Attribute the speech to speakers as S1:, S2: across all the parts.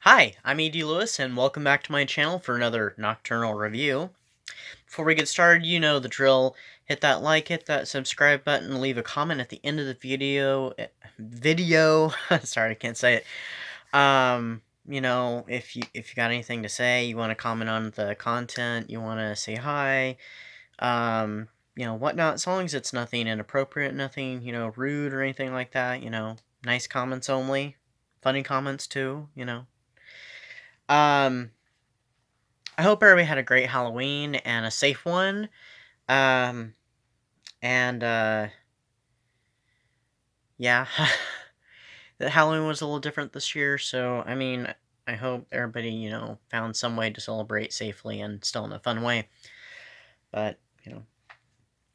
S1: Hi, I'm E.D. Lewis, and welcome back to my channel for another nocturnal review. Before we get started, you know the drill. Hit that like, hit that subscribe button, leave a comment at the end of the video. Sorry, I can't say it. If you got anything to say, you want to comment on the content, you want to say hi, whatnot. As long as it's nothing inappropriate, nothing, rude or anything like that. Nice comments only, funny comments too. Um, I hope everybody had a great Halloween and a safe one. Um, and yeah, the Halloween was a little different this year, so I mean, I hope everybody found some way to celebrate safely and still in a fun way. But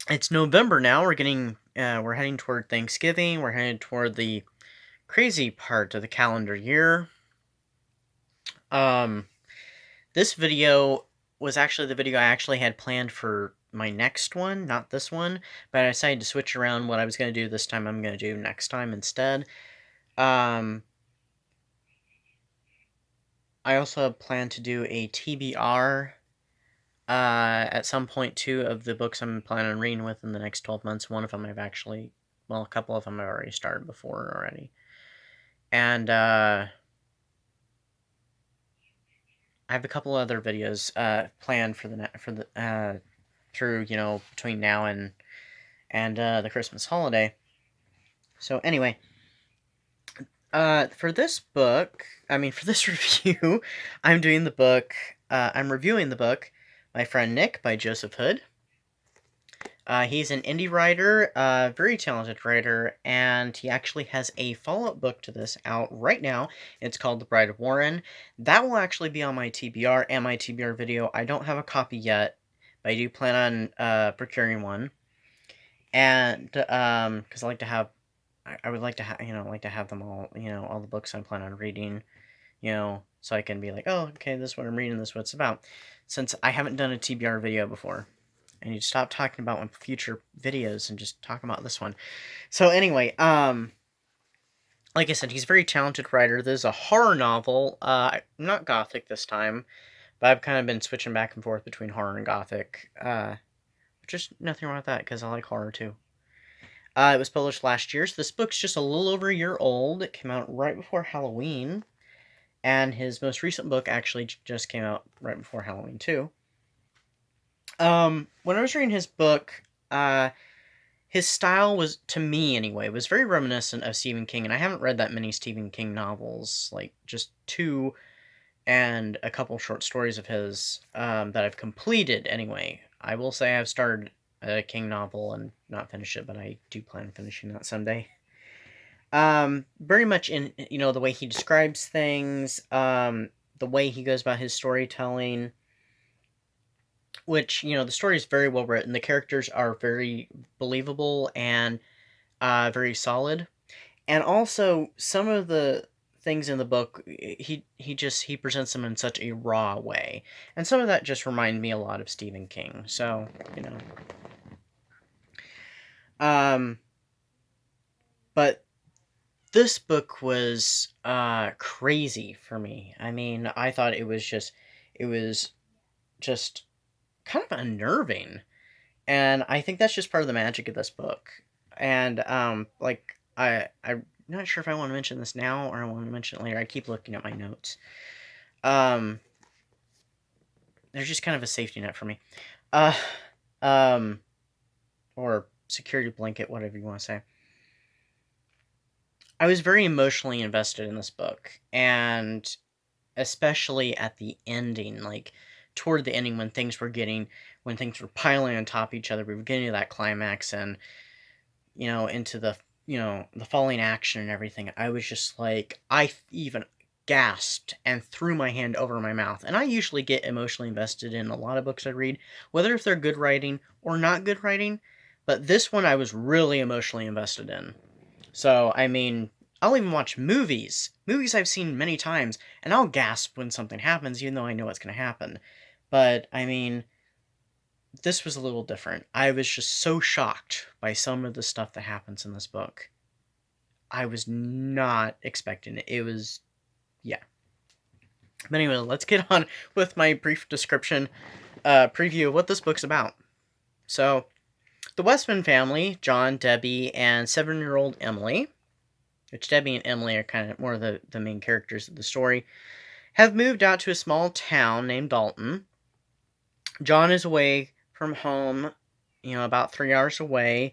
S1: it's November now. We're heading toward Thanksgiving. We're headed toward the crazy part of the calendar year. This video was actually the video I actually had planned for my next one, not this one, but I decided to switch around what I was going to do this time. I'm going to do next time instead. I also plan to do a TBR at some point too of the books I'm planning on reading within the next 12 months. One of them I've actually, well, a couple of them I've already started before already. And I have a couple other videos planned for the through between now and the Christmas holiday. So anyway, for this review, I'm reviewing the book My Friend Nick by Joseph Hood. He's an indie writer, very talented writer, and he actually has a follow-up book to this out right now. It's called The Bride of Warren. That will actually be on my TBR and my TBR video. I don't have a copy yet, but I do plan on procuring one. And because I would like to have them all, all the books I plan on reading, so I can be like, oh, okay, this is what I'm reading, this is what it's about. Since I haven't done a TBR video before. I need to stop talking about my future videos and just talk about this one. So anyway, like I said, he's a very talented writer. This is a horror novel, not gothic this time, but I've kind of been switching back and forth between horror and gothic. Just nothing wrong with that, because I like horror too. It was published last year, so this book's just a little over a year old. It came out right before Halloween, and his most recent book actually just came out right before Halloween too. When I was reading his book, his style was, to me anyway, was very reminiscent of Stephen King, and I haven't read that many Stephen King novels, like just two and a couple short stories of his that I've completed anyway. I will say I've started a King novel and not finished it, but I do plan on finishing that someday. Very much in, the way he describes things, the way he goes about his storytelling, which, the story is very well written. The characters are very believable and very solid. And also, some of the things in the book, he presents them in such a raw way. And some of that just reminded me a lot of Stephen King. So, But this book was crazy for me. I mean, I thought it was just kind of unnerving. And I think that's just part of the magic of this book. And I'm not sure if I want to mention this now or I want to mention it later. I keep looking at my notes. There's just kind of a safety net for me. Or security blanket, whatever you want to say. I was very emotionally invested in this book, and especially at the ending, like toward the ending when things were piling on top of each other, we were getting to that climax and, into the falling action and everything. I was just like, I even gasped and threw my hand over my mouth. And I usually get emotionally invested in a lot of books I read, whether if they're good writing or not good writing, but this one I was really emotionally invested in. So, I mean, I'll even watch movies I've seen many times, and I'll gasp when something happens, even though I know what's going to happen. But, I mean, this was a little different. I was just so shocked by some of the stuff that happens in this book. I was not expecting it. It was, yeah. But anyway, let's get on with my brief description, preview of what this book's about. So, the Westman family, John, Debbie, and 7-year-old Emily, which Debbie and Emily are kind of more of the main characters of the story, have moved out to a small town named Dalton. John is away from home, about 3 hours away,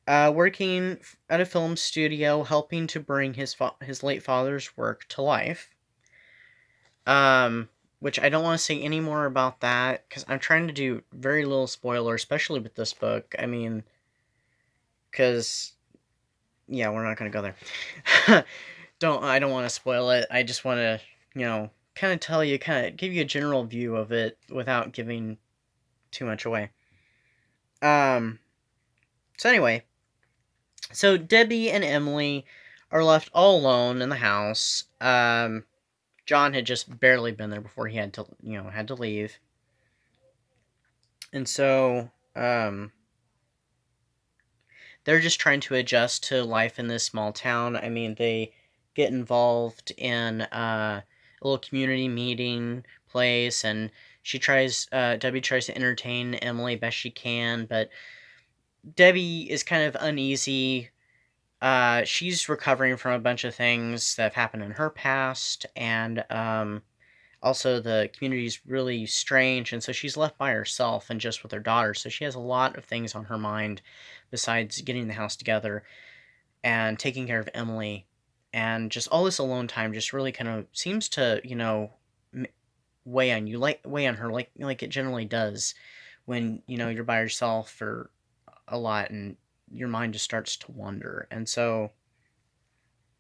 S1: working at a film studio, helping to bring his late father's work to life. Which I don't want to say any more about that, because I'm trying to do very little spoiler, especially with this book. I mean, because, yeah, we're not going to go there. I don't want to spoil it. I just want to, kind of tell you, kind of give you a general view of it without giving too much away. So anyway, so Debbie and Emily are left all alone in the house. John had just barely been there before he had to leave. And so, they're just trying to adjust to life in this small town. I mean, they get involved in a little community meeting place, and Debbie tries to entertain Emily best she can, but Debbie is kind of uneasy. She's recovering from a bunch of things that have happened in her past, and also the community is really strange, and so she's left by herself and just with her daughter, so she has a lot of things on her mind besides getting the house together and taking care of Emily, and just all this alone time just really kind of seems to, weigh on you, weigh on her, like it generally does when, you're by yourself for a lot and your mind just starts to wander. And so,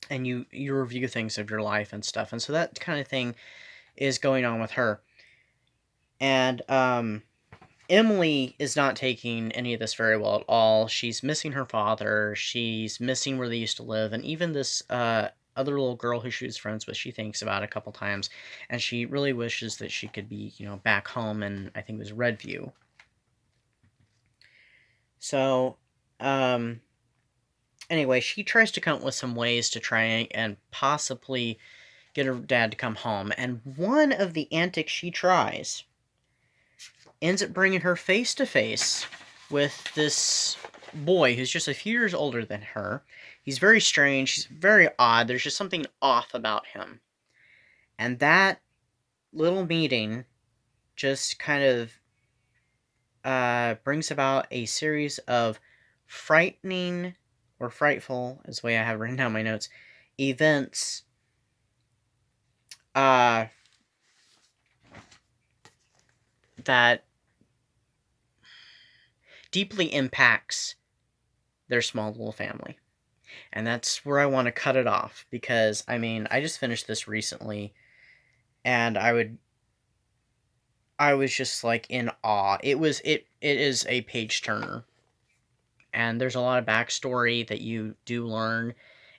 S1: and you review things of your life and stuff, and so that kind of thing is going on with her. And Emily is not taking any of this very well at all. She's missing her father, she's missing where they used to live, and even this other little girl who she was friends with, she thinks about a couple times, and she really wishes that she could be, back home in, I think it was Redview. So, anyway, she tries to come up with some ways to try and possibly get her dad to come home, and one of the antics she tries ends up bringing her face to face with this boy who's just a few years older than her. He's very strange, he's very odd, there's just something off about him. And that little meeting just kind of brings about a series of frightening, or frightful, is the way I have written down my notes, events that deeply impacts their small little family. And that's where I want to cut it off, because, I mean, I just finished this recently, and I was just, like, in awe. It is a page-turner, and there's a lot of backstory that you do learn,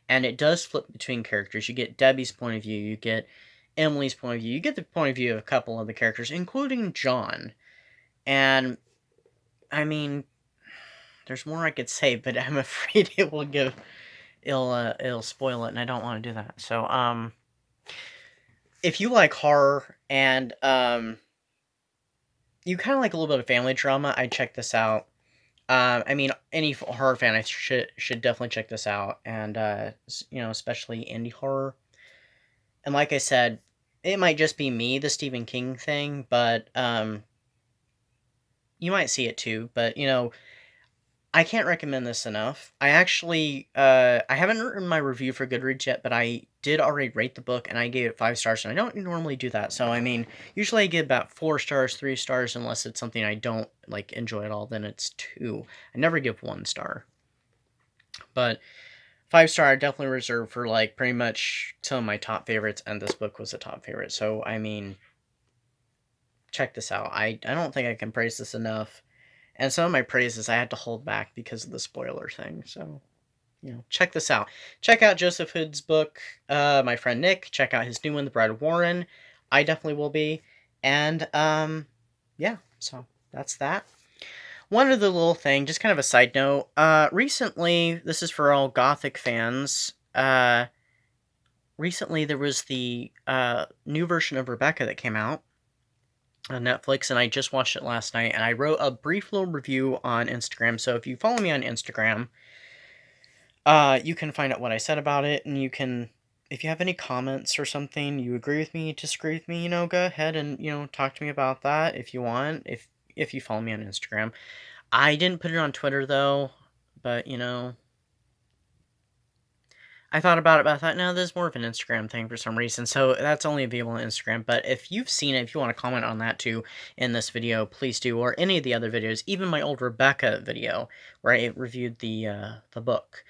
S1: and it does flip between characters. You get Debbie's point of view, you get Emily's point of view, you get the point of view of a couple of the characters, including John. And, I mean, there's more I could say, but I'm afraid it'll spoil it, and I don't want to do that. So, if you like horror and you kind of like a little bit of family drama, I'd check this out. I mean, any horror fan I should definitely check this out, and especially indie horror. And like I said, it might just be me, the Stephen King thing, but you might see it too. But I can't recommend this enough. I actually, I haven't written my review for Goodreads yet, but I did already rate the book, and I gave it 5 stars, and I don't normally do that. So, I mean, usually I give about 4 stars, 3 stars, unless it's something I don't, enjoy at all, then it's 2. I never give 1 star. But 5 star I definitely reserve for, pretty much some of my top favorites, and this book was a top favorite. So, I mean, check this out. I don't think I can praise this enough. And some of my praises I had to hold back because of the spoiler thing. So, check this out. Check out Joseph Hood's book, my friend Nick. Check out his new one, The Bride of Warren. I definitely will be. And, yeah, so that's that. One other little thing, just kind of a side note. Recently, this is for all Gothic fans, recently there was the new version of Rebecca that came out on Netflix, and I just watched it last night, and I wrote a brief little review on Instagram. So if you follow me on Instagram, you can find out what I said about it, and you can, if you have any comments or something, you agree with me, disagree with me, go ahead and, talk to me about that if you want, if you follow me on Instagram. I didn't put it on Twitter, though, but, I thought about it, but I thought, no, this is more of an Instagram thing for some reason, so that's only available on Instagram. But if you've seen it, if you want to comment on that too in this video, please do, or any of the other videos, even my old Rebecca video, where I reviewed the book.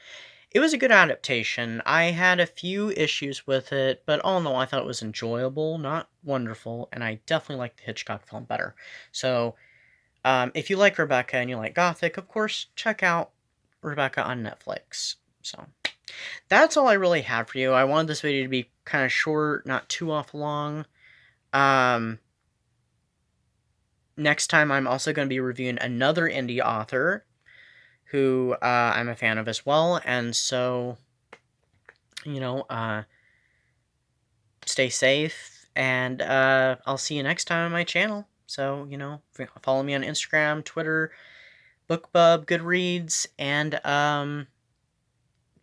S1: It was a good adaptation. I had a few issues with it, but all in all, I thought it was enjoyable, not wonderful, and I definitely like the Hitchcock film better. So, if you like Rebecca and you like Gothic, of course, check out Rebecca on Netflix. So, that's all I really have for you. I wanted this video to be kind of short, not too awful long. Next time, I'm also going to be reviewing another indie author who I'm a fan of as well, and so, stay safe, and I'll see you next time on my channel. So, follow me on Instagram, Twitter, Bookbub, Goodreads, and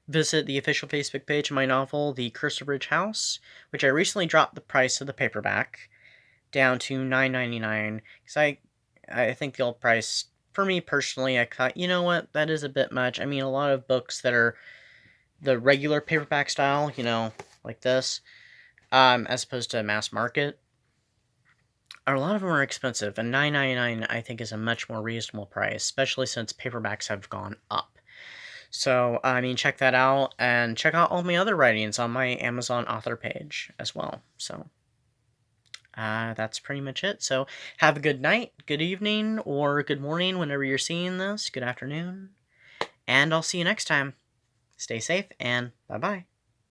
S1: visit the official Facebook page of my novel, The Crystal Bridge House, which I recently dropped the price of the paperback down to $9.99, because I think the old price, for me personally, I thought, you know what, that is a bit much. I mean, a lot of books that are the regular paperback style, like this, as opposed to mass market, a lot of them are expensive, and $9.99 I think is a much more reasonable price, especially since paperbacks have gone up. So, I mean, check that out, and check out all my other writings on my Amazon author page as well. So, that's pretty much it. So, have a good night, good evening, or good morning whenever you're seeing this. Good afternoon. And I'll see you next time. Stay safe, and bye-bye.